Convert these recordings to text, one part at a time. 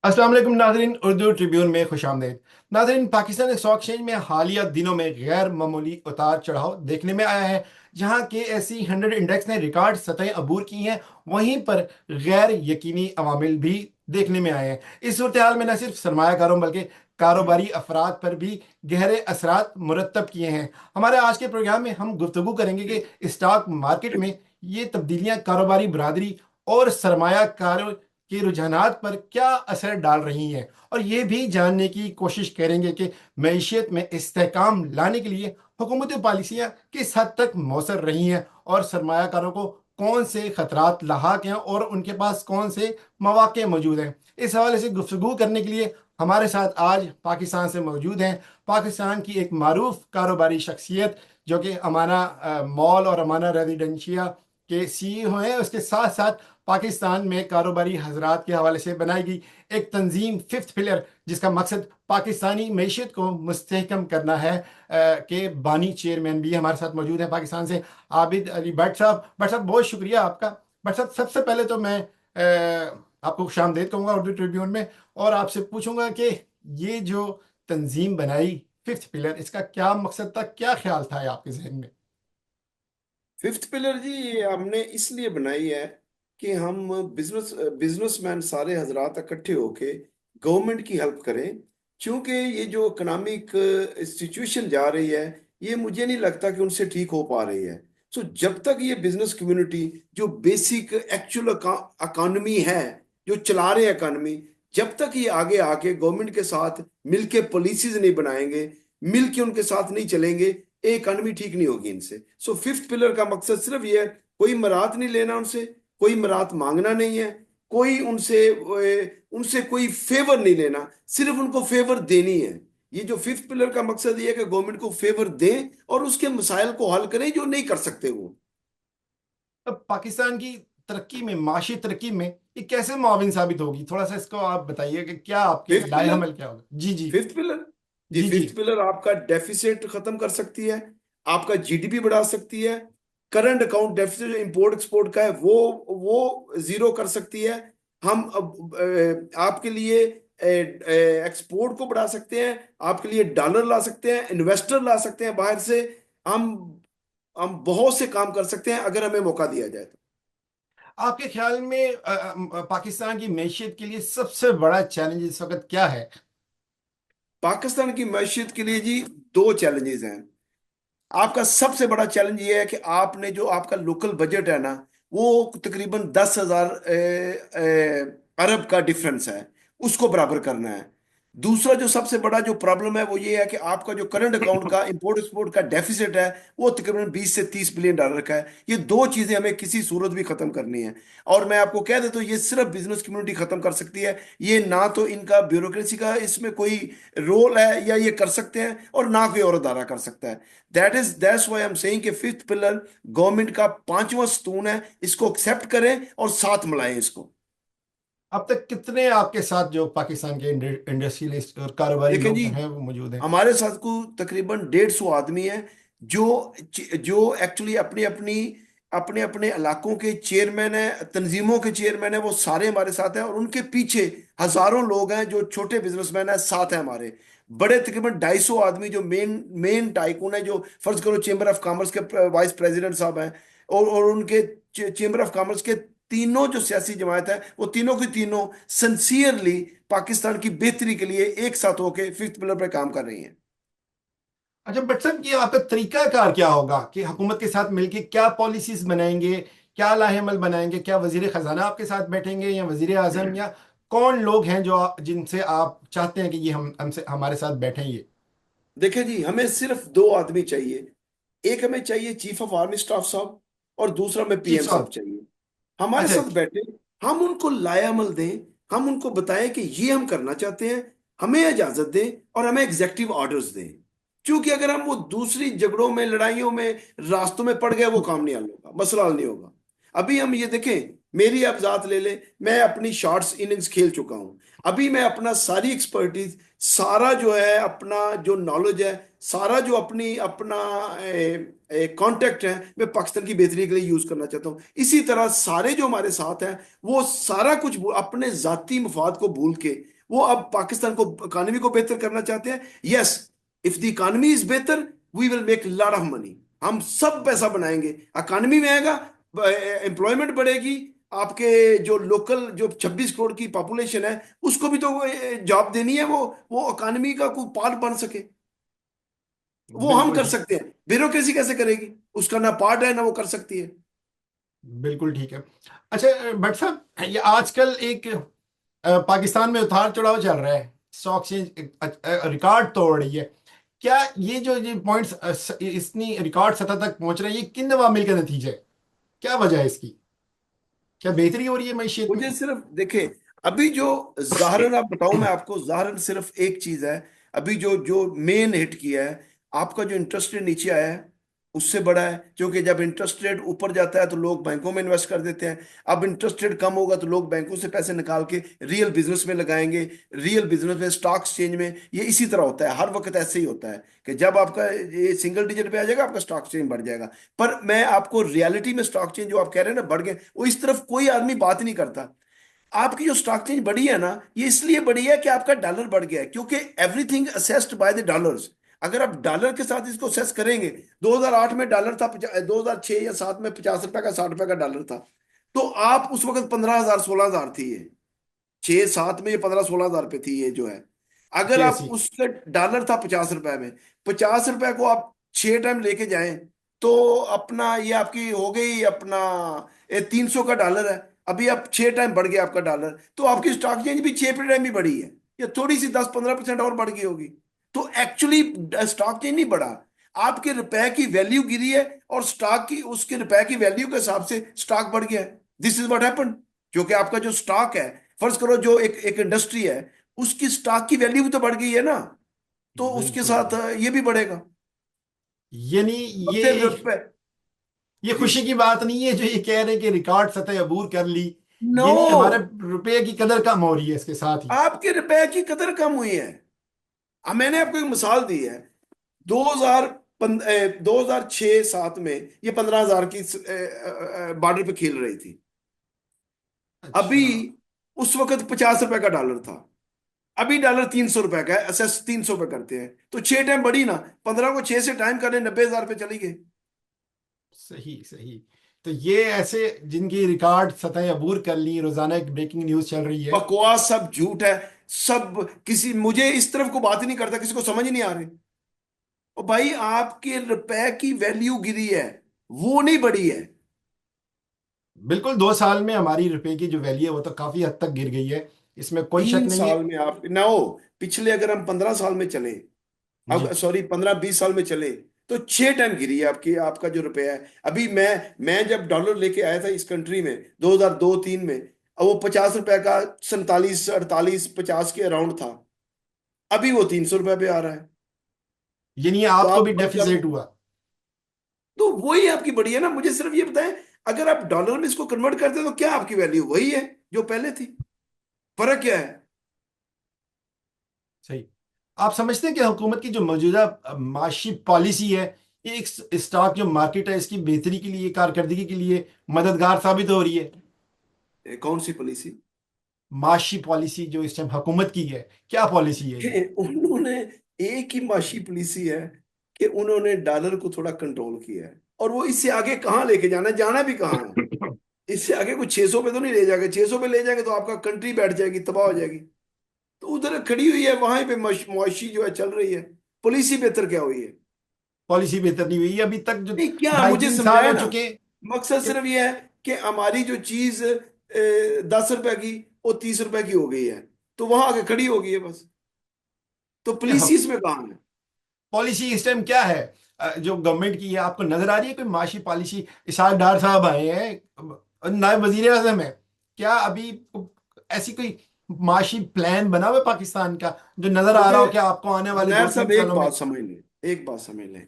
अस्सलाम वालेकुम नाजरीन, उर्दू ट्रिब्यून में खुशामदीद। नाजरीन, पाकिस्तान स्टॉक एक्सचेंज में हालिया दिनों में गैर मामूली उतार चढ़ाव देखने में आया है। जहां के KSE 100 इंडेक्स ने रिकॉर्ड सतह अबूर की हैं, वहीं पर गैर यकीनी अवामिल भी देखने में आए हैं। इस सूरत हाल में न सिर्फ सरमायाकारों बल्कि कारोबारी अफराद पर भी गहरे असरात मुरतब किए हैं। हमारे आज के प्रोग्राम में हम गुफ्तगू करेंगे कि स्टॉक मार्केट में ये तब्दीलियां कारोबारी बरादरी और सरमायाकारों के रुझानात पर क्या असर डाल रही हैं, और ये भी जानने की कोशिश करेंगे कि मैशियत में इस्तेहकाम लाने के लिए हुकूमती पॉलिसियाँ किस हद तक मौसर रही हैं और सरमायाकारों को कौन से खतरात लाक हैं और उनके पास कौन से मौके मौजूद हैं। इस हवाले से गुफ्तगू करने के लिए हमारे साथ आज पाकिस्तान से मौजूद हैं पाकिस्तान की एक मारूफ कारोबारी शख्सियत जो कि अमाना मॉल और अमाना रेजिडेंशिया के CEO हैं। उसके साथ साथ पाकिस्तान में कारोबारी हजरात के हवाले से बनाई गई एक तंजीम फिफ्थ पिलर, जिसका मकसद पाकिस्तानी मैशियत को मुस्तहकम करना है, के बानी चेयरमैन भी हमारे साथ मौजूद हैं पाकिस्तान से, आबिद अली भट्ट साहब। भट्ट साहब, बहुत शुक्रिया आपका। भट्ट साहब, सबसे पहले तो मैं आपको खुशामदीद कहूँगा उर्दू ट्रिब्यून में, और आपसे पूछूंगा कि ये जो तंजीम बनाई फिफ्थ पिलर, इसका क्या मकसद था, क्या ख्याल था आपके जहन में? फिफ्थ पिलर जी, ये हमने इसलिए बनाई है कि हम बिजनेसमैन सारे हजरात इकट्ठे होके गवर्नमेंट की हेल्प करें। क्योंकि ये जो इकोनॉमिक सिचुएशन जा रही है, ये मुझे नहीं लगता कि उनसे ठीक हो पा रही है। सो जब तक ये बिजनेस कम्युनिटी जो बेसिक एक्चुअल इकोनॉमी है, जो चला रहे हैं इकोनॉमी, जब तक ये आगे आके गवर्नमेंट के साथ मिलके पॉलिसीज नहीं बनाएंगे, मिलके उनके साथ नहीं चलेंगे, इकॉनमी ठीक नहीं होगी इनसे। सो फिफ्थ पिलर का मकसद सिर्फ ये है, कोई मरात नहीं लेना उनसे, कोई मरात मांगना नहीं है, कोई उनसे कोई फेवर नहीं लेना, सिर्फ उनको फेवर देनी है। ये जो फिफ्थ पिलर का मकसद ये है कि गवर्नमेंट को फेवर दें और उसके मसाइल को हल करें जो नहीं कर सकते वो। अब पाकिस्तान की तरक्की में, माशी तरक्की में ये कैसे मुआविन साबित होगी? थोड़ा सा इसको आप बताइए कि क्या आपके फिफ्थ लाए पिलर अमल क्या होगा। जी जी। फिफ्थ पिलर जी जी जी। फिफ्थ पिलर आपका डेफिसिट खत्म कर सकती है, आपका जीडीपी बढ़ा सकती है, करंट अकाउंट डेफिसिट जो इंपोर्ट एक्सपोर्ट का है वो जीरो कर सकती है। हम अब आपके लिए एक्सपोर्ट को बढ़ा सकते हैं, आपके लिए डॉलर ला सकते हैं, इन्वेस्टर ला सकते हैं बाहर से। हम हम बहुत से काम कर सकते हैं अगर हमें मौका दिया जाए तो। आपके ख्याल में पाकिस्तान की मैशियत के लिए सबसे बड़ा चैलेंज इस वक्त क्या है? पाकिस्तान की मैशियत के लिए जी दो चैलेंजेस हैं। आपका सबसे बड़ा चैलेंज ये है कि आपने जो आपका लोकल बजट है ना, वो तकरीबन 10,000 अरब का डिफरेंस है, उसको बराबर करना है। दूसरा जो सबसे बड़ा जो प्रॉब्लम है वो ये है कि आपका जो करंट अकाउंट का इंपोर्ट एक्सपोर्ट का डेफिसिट है, वो तकरीबन 20 से 30 बिलियन डॉलर का है। ये दो चीजें हमें किसी सूरत भी खत्म करनी है। और मैं आपको कह देता हूँ, ये सिर्फ बिजनेस कम्युनिटी खत्म कर सकती है। ये ना तो इनका ब्यूरोक्रेसी का इसमें कोई रोल है या ये कर सकते हैं, और ना कोई और अदारा कर सकता है। That's why I am saying कि फिफ्थ पिलर गवर्नमेंट का पांचवा स्तून है, इसको एक्सेप्ट करें और साथ मिलाएं इसको। अब तक कितने आपके साथ जो पाकिस्तान के इंडस्ट्रियलिस्ट और कारोबारी देखें लोग जी, हैं वो मौजूद हैं? हमारे साथ को तकरीबन 150 आदमी है, जो जो एक्चुअली अपनी अपनी अपने अपने इलाकों के चेयरमैन है, तंजीमों के चेयरमैन है, वो सारे हमारे साथ हैं। और उनके पीछे हजारों लोग हैं जो छोटे बिजनेसमैन हैं, साथ हैं हमारे। बड़े तकरीबन 250 आदमी जो मेन मेन टाइकून है, जो फर्ज करो चेंबर ऑफ कॉमर्स के वाइस प्रेसिडेंट साहब हैं, और उनके चेंबर ऑफ कॉमर्स के तीनों जो सियासी जमात है, वो तीनों की तीनों सिंसियरली पाकिस्तान की बेहतरी के लिए एक साथ होकर फिफ्थ पिलर पर काम कर रही हैं। अच्छा बट साहब, ये आपका तरीकाकार क्या होगा कि हुकूमत के साथ मिलकर क्या पॉलिसीज बनाएंगे, क्या लाहेमल बनाएंगे? क्या वजीर खजाना आपके साथ बैठेंगे या वजीर आजम, या कौन लोग हैं जो जिनसे आप चाहते हैं कि ये हम हमसे हमारे साथ बैठें ये? देखिए जी, हमें सिर्फ दो आदमी चाहिए। एक हमें चाहिए चीफ ऑफ आर्मी स्टाफ साहब, और दूसरा हमें चीफ पीएम साहब साहब। चाहिए। हमारे अच्छा। साथ बैठे, हम उनको लायामल दें, हम उनको बताएं कि ये हम करना चाहते हैं, हमें इजाजत दें और हमें एग्जेक्टिव ऑर्डर्स दें। क्योंकि अगर हम वो दूसरी झगड़ों में, लड़ाइयों में, रास्तों में पड़ गए, वो काम नहीं हल होगा, मसला हल नहीं होगा। अभी हम ये देखें, मेरी आप जात ले लें, मैं अपनी शॉर्ट्स इनिंग्स खेल चुका हूं। अभी मैं अपना सारी एक्सपर्टीज, सारा जो है अपना जो नॉलेज है, सारा जो अपनी अपना कांटेक्ट है, मैं पाकिस्तान की बेहतरी के लिए यूज करना चाहता हूं। इसी तरह सारे जो हमारे साथ हैं, वो सारा कुछ अपने जाती मफाद को भूल के वो अब पाकिस्तान को, इकोनॉमी को बेहतर करना चाहते हैं। Yes, if the economy is बेहतर, we will make lot of money. हम सब पैसा बनाएंगे, इकोनॉमी में आएगा, एम्प्लॉयमेंट बढ़ेगी, आपके जो लोकल जो 26 करोड़ की पॉपुलेशन है उसको भी तो जॉब देनी है, वो इकोनॉमी का कोई पार्ट बन सके। वो हम बिल्कुल कर ठीक। सकते हैं, ब्यूरोक्रेसी कैसे करेगी? उसका ना पार्ट है ना वो कर सकती है। बिल्कुल ठीक है। अच्छा भट्ट साहब, ये आजकल एक पाकिस्तान में उतार चढ़ाव चल रहा है, स्टॉक एक्सचेंज रिकॉर्ड तोड़ रही है। क्या ये पॉइंट्स इतनी रिकॉर्ड सतह तक पहुंच रहे हैं, ये किन अवामिल का नतीजा है? क्या वजह है इसकी? क्या बेहतरी हो रही है मैशियत में? मुझे सिर्फ देखे, अभी जो उदाहरण आप बताऊं मैं आपको, उदाहरण सिर्फ एक चीज है। अभी जो जो मेन हिट किया है, आपका जो इंटरेस्ट रेट नीचे आया है उससे बड़ा है, क्योंकि जब इंटरेस्ट रेट ऊपर जाता है तो लोग बैंकों में इन्वेस्ट कर देते हैं। अब इंटरेस्ट रेट कम होगा तो लोग बैंकों से पैसे निकाल के रियल बिजनेस में लगाएंगे, रियल बिजनेस में, स्टॉक एक्सचेंज में। ये इसी तरह होता है, हर वक्त ऐसे ही होता है कि जब आपका ये सिंगल डिजिट पे आ जाएगा आपका स्टॉक एक्सचेंज बढ़ जाएगा। पर मैं आपको रियलिटी में स्टॉक एक्सचेंज जो आप कह रहे हैं ना बढ़ गए, वो इस तरफ कोई आदमी बात नहीं करता। आपकी जो स्टॉक चेंज बढ़ी है ना, ये इसलिए बढ़ी है कि आपका डॉलर बढ़ गया है, क्योंकि everything assessed by the dollars. अगर आप डॉलर के साथ इसको असेस करेंगे, 2008 में डॉलर था 2006 या 7 में 50 रुपए का, 60 रुपए का डॉलर था। तो आप उस वक्त 15,000 16,000 थी ये, 6 7 में ये 15 16 हजार पे थी ये जो है। अगर जी आप ऐसी। उसका डॉलर था 50 रुपए में, 50 रुपए को आप 6 टाइम लेके जाएं, तो अपना ये आपकी हो गई अपना 300 का डॉलर है। अभी आप 6 टाइम बढ़ गया आपका डॉलर, तो आपकी स्टॉक चेंज भी 6 टाइम भी बढ़ी है, या थोड़ी सी 10 15% और बढ़ गई होगी। तो एक्चुअली स्टॉक चेंज नहीं बढ़ा, आपके रुपए की वैल्यू गिरी है, और स्टॉक की उसके रुपए की वैल्यू के हिसाब से स्टॉक बढ़ गया है। This is what happen. क्योंकि आपका जो स्टॉक है, फर्ज करो जो एक एक इंडस्ट्री है, उसकी स्टॉक की वैल्यू भी तो बढ़ गई है ना, तो उसके बिल्कुल साथ बिल्कुल। ये भी बढ़ेगा। यानी बढ़ते ये रुपए। ये जी। खुशी की बात नहीं है जो ये कह रहे हैं कि रिकॉर्ड सतह अबूर कर ली। नो, ये नहीं, हमारे रुपये की कदर कम हो रही है इसके साथ ही। आपके रुपए की कदर कम हुई है। अब मैंने आपको एक मिसाल दी है, 2000 2006 7 में ये 15,000 की बॉर्डर पे खेल रही थी। अभी अच्छा। उस वक्त 50 रुपए का डॉलर था, अभी डॉलर 300 रुपए का है, असेस 300 पे करते हैं, तो 6 टाइम बढ़ी ना। 15 को 6 से टाइम करने 90,000 पे चली गई। सही सही। तो ये ऐसे जिनकी रिकॉर्ड सतह अबूर कर ली, रोजाना एक ब्रेकिंग न्यूज चल रही है। बकवास, सब झूठ है। सब किसी, मुझे इस तरफ को बात ही नहीं करता, किसी को समझ ही नहीं आ रही। और भाई आपके रुपए की वैल्यू गिरी है, वो नहीं बढ़ी है। बिल्कुल, 2 साल में हमारी रुपए की जो वैल्यू है वो तो काफी हद तक गिर गई है, इसमें कोई शक तीन नहीं है। साल में आप ना हो, पिछले अगर हम 15 साल में चले, अब जी। सॉरी 15 20 साल में चले, तो 6 टाइम गिरी है आपकी, आपका जो रुपया है। अभी मैं जब डॉलर लेके आया था इस कंट्री में 2002 3 में, अब वो 50 रुपए का 47 48 50 के अराउंड था, अभी वो 300 रुपए पे आ रहा है। यानी तो आपको आप भी मतलब, डेफिसिट हुआ। तो वही आपकी बढ़ी है ना। मुझे सिर्फ ये बताएं, अगर आप डॉलर में इसको कन्वर्ट करते हैं तो क्या आपकी वैल्यू वही है जो पहले थी? फर्क क्या है? सही। आप समझते हैं कि हुकूमत की जो मौजूदा माशी पॉलिसी है, ये एक स्टॉक जो मार्केट है इसकी बेहतरी के लिए, कारकर्दगी के लिए मददगार साबित हो रही है? कौन सी पॉलिसी? माशी पॉलिसी जो इस टाइम हुकूमत की है, क्या पॉलिसी है ये? उन्होंने एक ही माशी पॉलिसी है कि उन्होंने डॉलर को थोड़ा कंट्रोल किया है, और वो इससे आगे कहाँ लेके जाना है, जाना भी कहाँ है। इससे आगे कुछ 600 पे तो नहीं ले जाएगा, 600 पे ले जाएंगे तो आपका कंट्री बैठ जाएगी, तबाह हो जाएगी। तो उधर खड़ी हुई है, वहां पे मुआशी जो है चल रही है। पॉलिसी बेहतर क्या हुई है? पॉलिसी बेहतर नहीं हुई अभी तक, जो नहीं, क्या ढाई मुझे तीन साल समझाया हो ना। चुके मकसद हैं। सिर्फ ये है कि हमारी जो चीज 10 रुपए की, वो 30 रुपए की हो गई है, तो वहां आके खड़ी हो गई है बस। तो पुलिस इसमें कहाँ है? पॉलिसी इस टाइम क्या है जो गवर्नमेंट की है, आपको नजर आ रही है कोई माशी पॉलिसी? इशहाक डार साहब आए हैं, नायब वजीर आजम है, क्या अभी ऐसी कोई माशी प्लान बना हुआ है पाकिस्तान का जो नजर आ मुझे रहा हो कि आपको आने वाले दो नायर तीन साहब एक सालों में? बात समझ लें, एक बात समझ लें,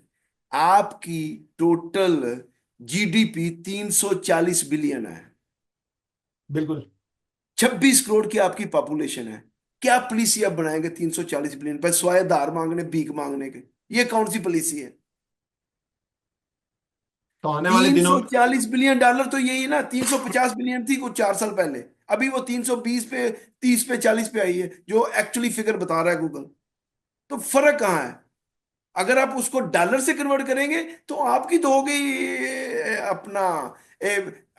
आपकी टोटल जीडीपी 340 बिलियन है, बिल्कुल। 26 करोड़ की आपकी पॉपुलेशन है। क्या पॉलिसी आप बनाएंगे 340 बिलियन पर, स्वाय धार मांगने, भीख मांगने के? ये कौन सी पॉलिसी है? तो आने वाले तीन दिनों सौ में। चालीस बिलियन डॉलर तो यही ना, 350 बिलियन थी कुछ 4 साल पहले। अभी वो 320 पे, 30 पे, 40 पे आई है, जो एक्चुअली फिगर बता रहा है गूगल। तो फर्क कहाँ है? अगर आप उसको डॉलर से कन्वर्ट करेंगे तो आपकी तो हो गई अपना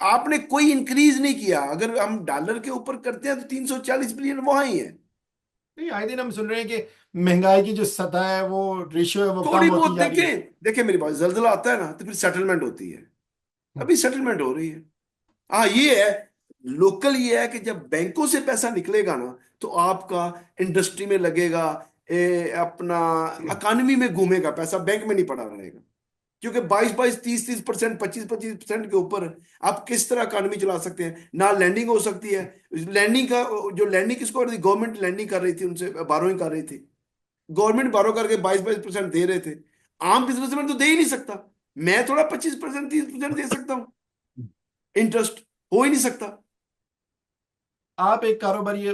आपने कोई इंक्रीज नहीं किया। अगर हम डॉलर के ऊपर करते हैं तो 340 बिलियन वहां ही है। नहीं, आए दिन हम सुन रहे हैं कि महंगाई की जो सतह है, वो रेशियो है, वो कम थोड़ी बहुत होती जा रही है। देखें, देखें मेरी बात, जल्जला आता है ना तो फिर सेटलमेंट होती है। हम्म। अभी सेटलमेंट हो रही है। हाँ ये है, लोकल ये है कि जब बैंकों से पैसा निकलेगा ना तो आपका इंडस्ट्री में लगेगा, अपना इकॉनमी में घूमेगा पैसा, बैंक में नहीं पड़ा रहेगा। क्योंकि 22-22, 30-30%, 25-25% के ऊपर आप किस तरह इकॉनमी चला सकते हैं? ना लैंडिंग हो सकती है। लैंडिंग का जो लैंडिंग किसको कर रही थी? गवर्नमेंट लैंडिंग कर रही थी, उनसे बारोइंग कर रही थी। गवर्नमेंट बारो करके 22-22% दे रहे थे। आम बिजनेसमैन तो दे ही नहीं सकता। मैं थोड़ा 25%, 30% दे सकता हूँ इंटरेस्ट, हो ही नहीं सकता। आप एक कारोबारी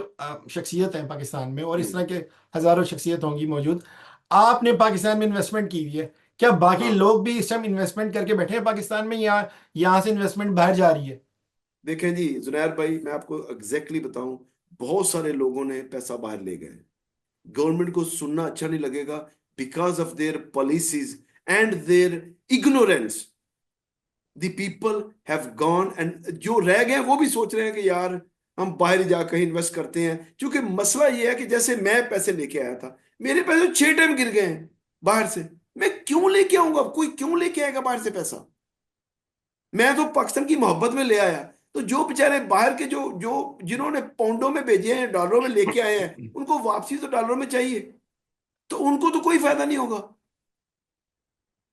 शख्सियत हैं पाकिस्तान में, और इस हम्म। तरह के हजारों शख्सियत होंगी मौजूद। आपने पाकिस्तान में इन्वेस्टमेंट की हुई है, क्या बाकी हाँ लोग भी इस टाइम इन्वेस्टमेंट करके बैठे हैं पाकिस्तान में, या यहाँ से इन्वेस्टमेंट बाहर जा रही है? देखें जी जुनैर भाई, मैं आपको एग्जैक्टली बताऊं, बहुत सारे लोगों ने पैसा बाहर ले गए। गवर्नमेंट को सुनना अच्छा नहीं लगेगा, because of their policies and their ignorance the people have gone, and जो रह गए वो भी सोच रहे हैं कि यार हम बाहर ही जा कहीं इन्वेस्ट करते हैं। क्योंकि मसला ये है कि जैसे मैं पैसे लेके आया था, मेरे पैसे 6 टाइम गिर गए हैं बाहर से। मैं क्यों लेके आऊंगा? कोई क्यों लेके आएगा बाहर से पैसा? मैं तो पाकिस्तान की मोहब्बत में ले आया। तो जो बेचारे बाहर के, जो जो जिन्होंने पाउंडों में भेजे हैं, डॉलरों में लेके आए हैं, उनको वापसी तो डॉलरों में चाहिए। तो उनको तो कोई फायदा नहीं होगा।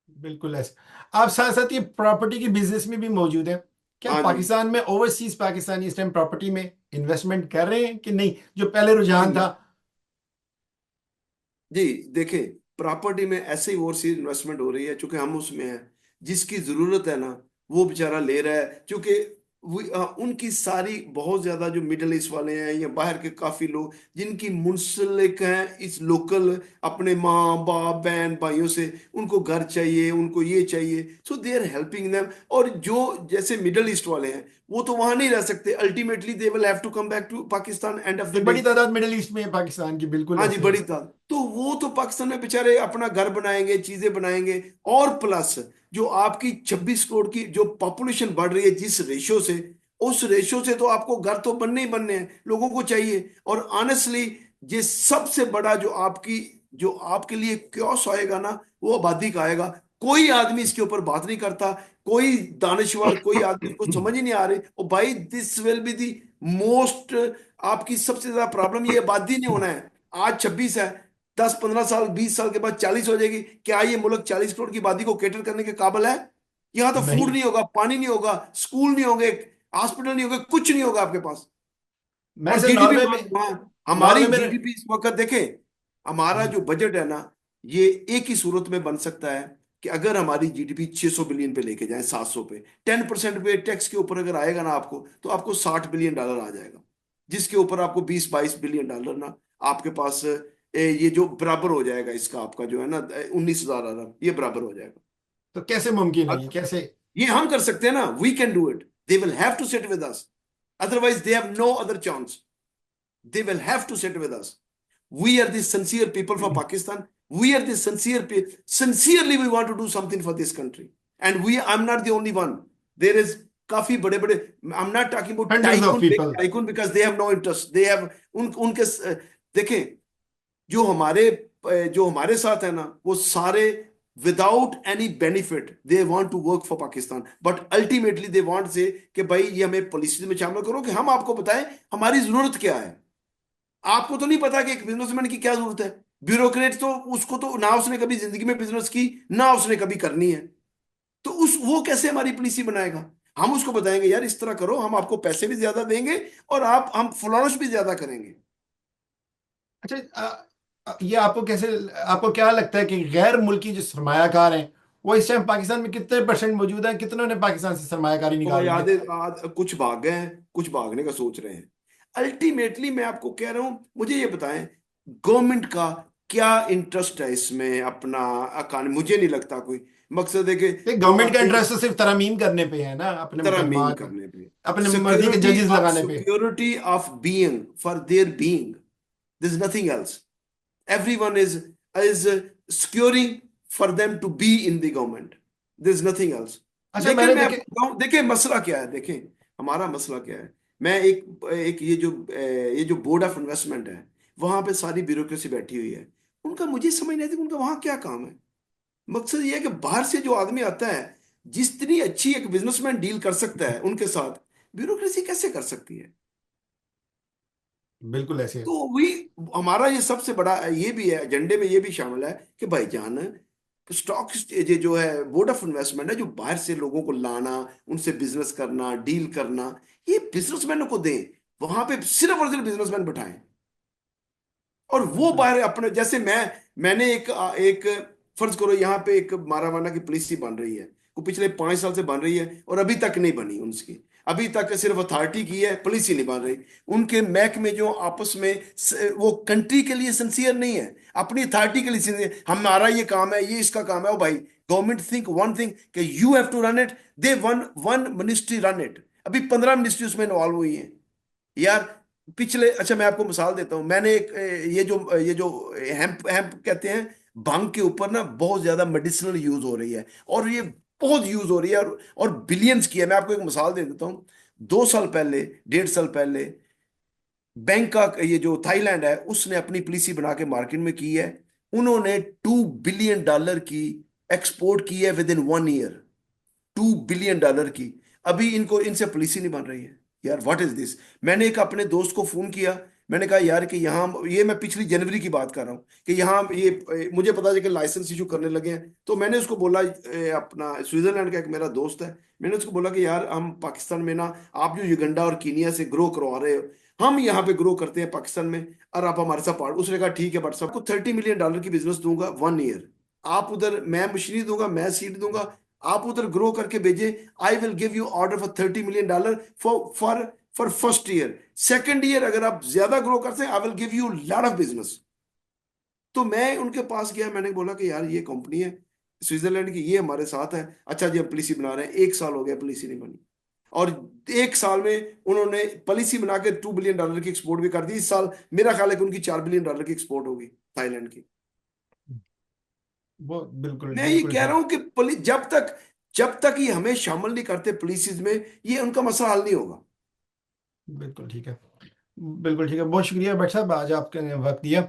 बिल्कुल ऐसे। आप साथ साथ ये प्रॉपर्टी की बिजनेस में भी मौजूद है। क्या हाँ जी। पाकिस्तान में ओवरसीज पाकिस्तानी इस टाइम प्रॉपर्टी में इन्वेस्टमेंट कर रहे हैं कि नहीं, जो पहले रुझान था? जी जी देखें, प्रॉपर्टी में ऐसे ही ओवरसीज इन्वेस्टमेंट हो रही है क्योंकि हम उसमें हैं। जिसकी जरूरत है ना वो बेचारा ले रहा है, क्योंकि उनकी सारी बहुत ज्यादा जो मिडिल ईस्ट वाले हैं या बाहर के काफी लोग जिनकी मुंसलिक हैं इस लोकल, अपने माँ बाप बहन भाइयों से, उनको घर चाहिए, उनको ये चाहिए, सो दे आर हेल्पिंग देम। और जो जैसे मिडिल ईस्ट वाले हैं वो तो वहां नहीं रह सकते, ultimately they will have to come back to Pakistan end of the एक डे। बड़ी तादाद मिडिल ईस्ट में है पाकिस्तान की, बिल्कुल हाँ जी, ऐसे है। बड़ी तादाद, तो वो तो पाकिस्तान में बेचारे अपना घर बनाएंगे, चीजें बनाएंगे। और प्लस जो आपकी 26 करोड़ की जो पॉपुलेशन बढ़ रही है जिस रेशो से, उस रेशो से तो आपको घर तो बनने ही बनने हैं, लोगों को चाहिए। और ऑनेस्टली ये सबसे बड़ा जो आपके लिए क्योस आएगा ना, वो आबादी का आएगा। कोई आदमी इसके ऊपर बात नहीं करता, कोई दानश्वर, कोई आदमी को समझ ही नहीं आ रही। और भाई this will be the most, आपकी सबसे ज्यादा प्रॉब्लम ये आबादी नहीं होना है। आज 26 है, 10-15 साल, 20 साल के बाद 40 हो जाएगी। क्या ये मुल्क 40 करोड़ की आबादी को कैटर करने के काबिल है? यहाँ तो फूड नहीं, नहीं होगा, पानी नहीं होगा, स्कूल नहीं होंगे, हॉस्पिटल नहीं होंगे, कुछ नहीं होगा आपके पास। मैं और से जीडीपी नॉर्वे में, वहां, हमारी नॉर्वे में जीडीपी इस वक्त देखें, हमारा जो बजट है ना, ये एक ही सूरत में बन सकता है कि अगर हमारी जीडीपी 600 बिलियन पे लेके जाए, 700 पे, 10% पे टैक्स के ऊपर अगर आएगा ना आपको, तो आपको $60 बिलियन आ जाएगा। जिसके ऊपर आपको 20-22 बिलियन डॉलर ना आपके पास ये जो बराबर हो जाएगा इसका, आपका जो है ना 19,000 अरब, ये बराबर हो जाएगा। तो कैसे मुमकिन है ये, अब कैसे? ये हम कर सकते हैं ना, we can do it. They will have to sit with us, otherwise they have no other chance. They will have to sit with us. We are the sincere people for Pakistan. We are the sincere people. Sincerely, we want to do something for this country. And I'm not the only one. There is काफी बड़े बड़े, I'm not talking about hundreds of tycoon, big people. tycoon, because they have no interest. They have उनके देखें, जो हमारे जो हमारे साथ है ना, वो सारे without any benefit they want to work for Pakistan, but ultimately they want say कि भाई ये हमें पॉलिसी में शामिल करो, कि हम आपको बताएं हमारी जरूरत क्या है। आपको तो नहीं पता कि एक बिजनेसमैन की क्या जरूरत है। ब्यूरोक्रेट तो उसको तो ना उसने कभी जिंदगी में बिजनेस की, ना उसने कभी करनी है। तो उस वो कैसे हमारी पॉलिसी बनाएगा? हम उसको बताएंगे यार इस तरह करो, हम आपको पैसे भी ज्यादा देंगे और हम फ्लॉरिश भी ज्यादा करेंगे। अच्छा, ये आपको कैसे, आपको क्या लगता है कि गैर मुल्की जो सरमायाकार हैं, वो इस टाइम पाकिस्तान में कितने परसेंट मौजूद हैं? कितनों ने पाकिस्तान से सरमायाकारी तो भाई निकाल ली है? कुछ भाग गए हैं, कुछ भागने का सोच रहे हैं। अल्टीमेटली मैं आपको कह रहा हूं, मुझे ये बताएं, गवर्नमेंट का क्या इंटरेस्ट है इसमें अपना अकान, मुझे नहीं लगता कोई मकसद है कि वो गवर्नमेंट का अपनी इंटरेस्ट तो सिर्फ तरमीम करने पे है ना, अपने तरमीम मुकदमात, करने पे, अपने मर्जी के सिक्योरिटी जजेस लगाने पे। Of being for their being, this nothing else. everyone is securing for them to be in the government, there's nothing else। अच्छा लेकिन मैंने मैं देखे। आपको बताऊं, देखिए मसला क्या है, देखें हमारा मसला क्या है। मैं एक एक ये जो बोर्ड ऑफ इन्वेस्टमेंट है, वहां पे सारी ब्यूरोक्रेसी बैठी हुई है। उनका मुझे समझ नहीं आती उनका वहां क्या काम है। मकसद ये है कि बाहर से जो आदमी आता है, जितनी अच्छी एक बिजनेसमैन डील कर सकता है उनके साथ, ब्यूरोक्रेसी कैसे कर सकती है। बिल्कुल ऐसे है। तो वही हमारा ये सबसे बड़ा ये भी है, एजेंडे में ये भी शामिल है कि भाईजान स्टॉक ये जो है बोर्ड ऑफ इन्वेस्टमेंट है, जो बाहर से लोगों को लाना, उनसे बिजनेस करना, डील करना, ये बिजनेसमैनों को दें। वहां पे सिर्फ और सिर्फ बिजनेसमैन बैठाएं, और वो बिल्कुल। बाहर अपने जैसे मैंने एक फर्ज करो यहाँ पे एक मारावाना की पॉलिसी बन रही है, वो पिछले 5 साल से बन रही है और अभी तक नहीं बनी उनकी। अभी तक सिर्फ अथॉरिटी की है, पॉलिसी नहीं बन रही। उनके महकमे जो आपस में वो कंट्री के लिए सिंसियर नहीं है, अपनी अथॉरिटी के लिए सिंसियर, हमारा ये काम है, ये इसका काम है। ओ भाई, गवर्नमेंट थिंक वन थिंग कि you have to run it, they one one ministry run it. अभी 15 मिनिस्ट्री उसमें इन्वॉल्व हुई हैं यार। पिछले, अच्छा मैं आपको मिसाल देता हूँ, मैंने एक ये जो हेम्प हेम्प कहते हैं, भांग के ऊपर ना बहुत ज्यादा मेडिसिनल यूज हो रही है, और ये बहुत यूज हो रही है, और बिलियंस की है। मैं आपको एक मिसाल दे देता हूँ। 2 साल पहले, 1.5 साल पहले, बैंकॉक, ये जो थाईलैंड है, उसने अपनी पॉलिसी बना के मार्केट में की है। उन्होंने $2 बिलियन की एक्सपोर्ट की है विद इन 1 ईयर, $2 बिलियन की। अभी इनको इनसे पॉलिसी नहीं बन रही है यार, व्हाट इज दिस। मैंने एक अपने दोस्त को फोन किया, मैंने कहा यार कि यहाँ, ये मैं पिछली जनवरी की बात कर रहा हूँ, कि यहाँ ये मुझे पता है कि लाइसेंस इशू करने लगे हैं। तो मैंने उसको बोला, अपना स्विट्जरलैंड का एक मेरा दोस्त है, मैंने उसको बोला कि यार हम पाकिस्तान में ना, आप जो युगंडा और कीनिया से ग्रो करवा रहे हो, हम यहाँ पे ग्रो करते हैं पाकिस्तान में, और आप हमारे साथ पार्ट। उसने कहा ठीक है बट सबको $30 मिलियन की बिजनेस दूंगा 1 ईयर। आप उधर, मैं मशीनरी दूंगा, मैं सीट दूंगा, आप उधर ग्रो करके भेजे। I will give you order for $30 million for first year. Second year अगर आप ज्यादा ग्रो करते हैं, I will give you lot of business. तो मैं उनके पास गया, मैंने बोला कि यार ये कंपनी है स्विट्जरलैंड की, ये हमारे साथ है। अच्छा जी, हम पॉलिसी बना रहे हैं, 1 साल हो गया पॉलिसी नहीं बनी। और 1 साल में उन्होंने पॉलिसी बना के $2 बिलियन की एक्सपोर्ट भी कर दी। इस साल मेरा ख्याल है कि उनकी $4 बिलियन की एक्सपोर्ट होगी थाईलैंड की। वो बिल्कुल मैं ये बिल्कुल कह रहा ठीक। हूं कि जब तक ये हमें शामिल नहीं करते पॉलिसीज में, ये उनका मसला हल नहीं होगा। बिल्कुल ठीक है। बिल्कुल ठीक है, बहुत शुक्रिया भट्ट साहब, आज आपने वक्त दिया।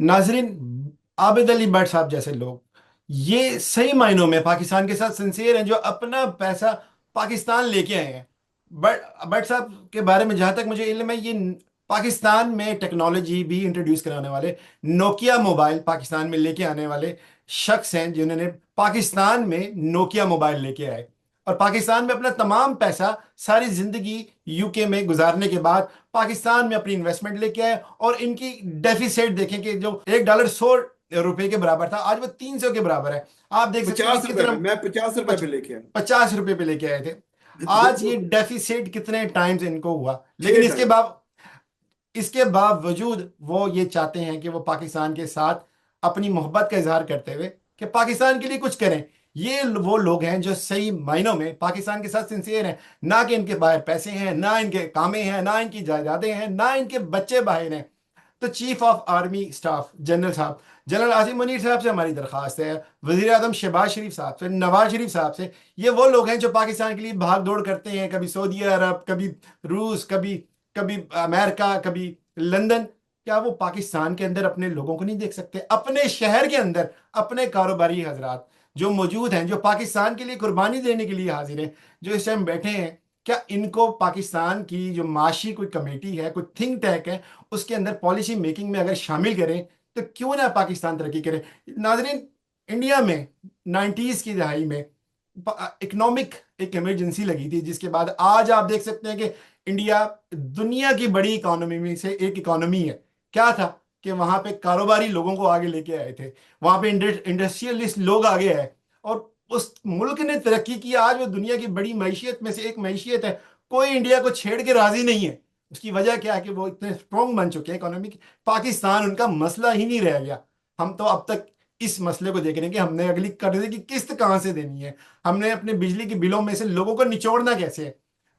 नाजरीन, आबिद अली भट्ट साहब जैसे लोग, ये सही मायनों में पाकिस्तान के साथ सिंसियर हैं, जो अपना पैसा पाकिस्तान लेके आए हैं। बट भट्ट साहब के बारे में जहाँ तक मुझे इल्म है, ये पाकिस्तान में टेक्नोलॉजी भी इंट्रोड्यूस कराने वाले, नोकिया मोबाइल पाकिस्तान में लेके आने वाले शख्स हैं, जिन्होंने पाकिस्तान में नोकिया मोबाइल लेके आए और पाकिस्तान में अपना तमाम पैसा, सारी जिंदगी यूके में गुजारने के बाद पाकिस्तान में अपनी इन्वेस्टमेंट लेके आए। और इनकी डेफिसिट देखें कि जो $1 100 रुपए के बराबर था, आज वो 300 के बराबर है। आप देख सकते हैं कि 50 रुपए कितना, पे, मैं 50 रुपए पे लेके आया। 50 रुपए पे लेके आए थे। आज ये देखो, डेफिसिट कितने टाइम्स इनको हुआ, लेकिन 6 टाइम। इसके बावजूद वो ये चाहते हैं कि वो पाकिस्तान के साथ अपनी मोहब्बत का इजहार करते हुए कि पाकिस्तान के लिए कुछ करें। ये वो लोग हैं जो सही मायनों में पाकिस्तान के साथ सिंसियर हैं, ना कि इनके बाहर पैसे हैं, ना इनके कामें हैं, ना इनकी जायदादें हैं, ना इनके बच्चे बाहर हैं। तो chief of army staff general साहब, जनरल आसिम मुनीर साहब से हमारी दरख्वास्त है, वजीर आजम शहबाज शरीफ साहब से, नवाज शरीफ साहब से, ये वो लोग हैं जो पाकिस्तान के लिए भाग दौड़ करते हैं, कभी सऊदी अरब, कभी रूस, कभी कभी अमेरिका, कभी लंदन। क्या वो पाकिस्तान के अंदर अपने लोगों को नहीं देख सकते? अपने शहर के अंदर अपने कारोबारी हजरात जो मौजूद हैं, जो पाकिस्तान के लिए कुर्बानी देने के लिए हाजिर हैं, जो इस टाइम बैठे हैं, क्या इनको पाकिस्तान की जो माशी कोई कमेटी है, कोई थिंक टैंक है, उसके अंदर पॉलिसी मेकिंग में अगर शामिल करें, तो क्यों ना पाकिस्तान तरक्की करे? नाजरीन, इंडिया में 90s की दहाई में इकोनॉमिक एक इमरजेंसी लगी थी, जिसके बाद आज आप देख सकते हैं कि इंडिया दुनिया की बड़ी इकोनॉमी में से एक इकोनॉमी है। क्या था कि वहां पे कारोबारी लोगों को आगे लेके आए थे, वहां पे इंडस्ट्रियलिस्ट लोग आगे आए, और उस मुल्क ने तरक्की की। आज वो दुनिया की बड़ी मैशियत में से एक मैशियत है। कोई इंडिया को छेड़ के राजी नहीं है। उसकी वजह क्या है कि वो इतने स्ट्रॉन्ग बन चुके हैं इकोनॉमी। पाकिस्तान उनका मसला ही नहीं रह गया। हम तो अब तक इस मसले को देख रहे हैं कि हमने अगली कर्जे की किस्त कहां से देनी है, हमने अपने बिजली के बिलों में से लोगों को निचोड़ना कैसे है।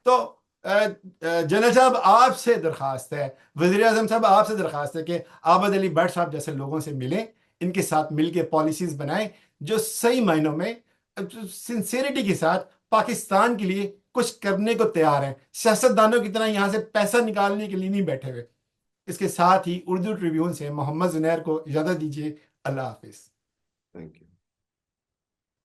तो जनरल साहब आपसे दरखास्त है, वजीर आजम साहब आपसे दरखास्त है कि आबद अली भट्ट साहब जैसे लोगों से मिलें, इनके साथ मिलके पॉलिसीज बनाएं जो सही मायनों में सिंसेरिटी के साथ पाकिस्तान के लिए कुछ करने को तैयार हैं, सियासतदानों की तरह यहां से पैसा निकालने के लिए नहीं बैठे हुए। इसके साथ ही उर्दू ट्रिब्यून से मोहम्मद जुनैर को इजाजत दीजिए। अल्लाह हाफिज। Thank you.